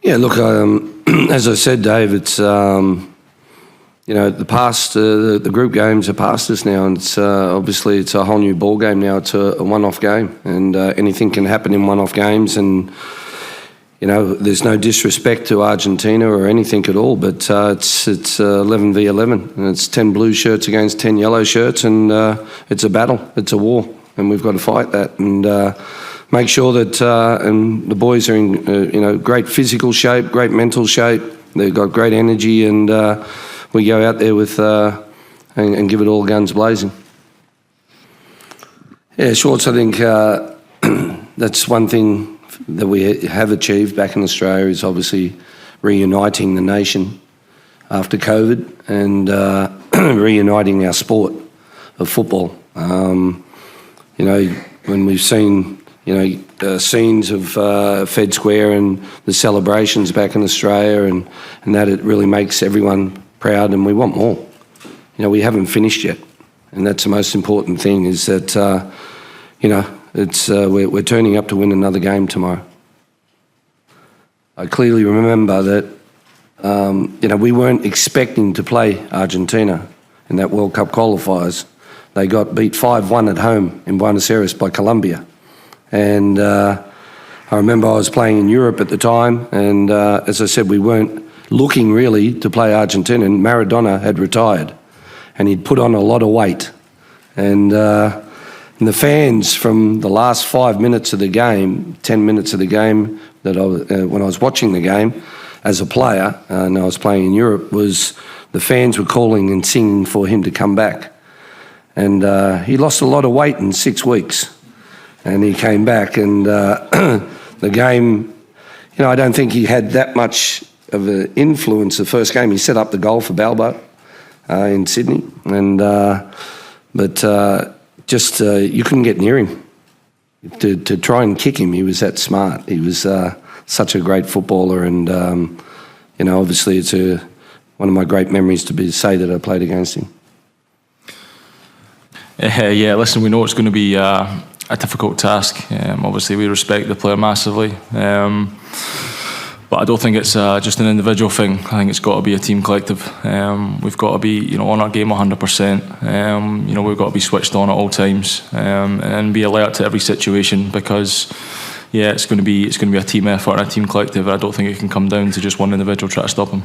Yeah, look, as I said, Dave, it's the past, the group games are past us now, and it's obviously it's a whole new ball game now. It's a one-off game, and anything can happen in one-off games. And there's no disrespect to Argentina or anything at all, but it's 11 v 11, and it's 10 blue shirts against 10 yellow shirts, and it's a battle, it's a war, and we've got to fight that and make sure that and the boys are in great physical shape, great mental shape. They've got great energy, and we go out there with and give it all guns blazing. Yeah, Schwartz, I think that's one thing that we have achieved back in Australia is obviously reuniting the nation after COVID and reuniting our sport of football. When we've seen scenes of Fed Square and the celebrations back in Australia and that, it really makes everyone proud, and we want more. We haven't finished yet, and that's the most important thing, is that we're turning up to win another game tomorrow. I clearly remember that we weren't expecting to play Argentina in that World Cup qualifiers. They got beat 5-1 at home in Buenos Aires by Colombia. And I remember I was playing in Europe at the time, and as I said, we weren't looking really to play Argentina, and Maradona had retired, and he'd put on a lot of weight. And the fans from the last 5 minutes of the game, 10 minutes of the game, that when I was watching the game as a player, and I was playing in Europe, was the fans were calling and singing for him to come back. And he lost a lot of weight in 6 weeks, and he came back, and the game, I don't think he had that much of an influence the first game. He set up the goal for Balbo in Sydney, and but you couldn't get near him to try and kick him. He was that smart. He was such a great footballer, and obviously it's one of my great memories to say that I played against him. Yeah, listen, we know it's going to be a difficult task. Obviously, we respect the player massively, but I don't think it's just an individual thing. I think it's got to be a team collective. We've got to be, on our game 100%. We've got to be switched on at all times and be alert to every situation, because, it's going to be a team effort and a team collective. I don't think it can come down to just one individual trying to stop them.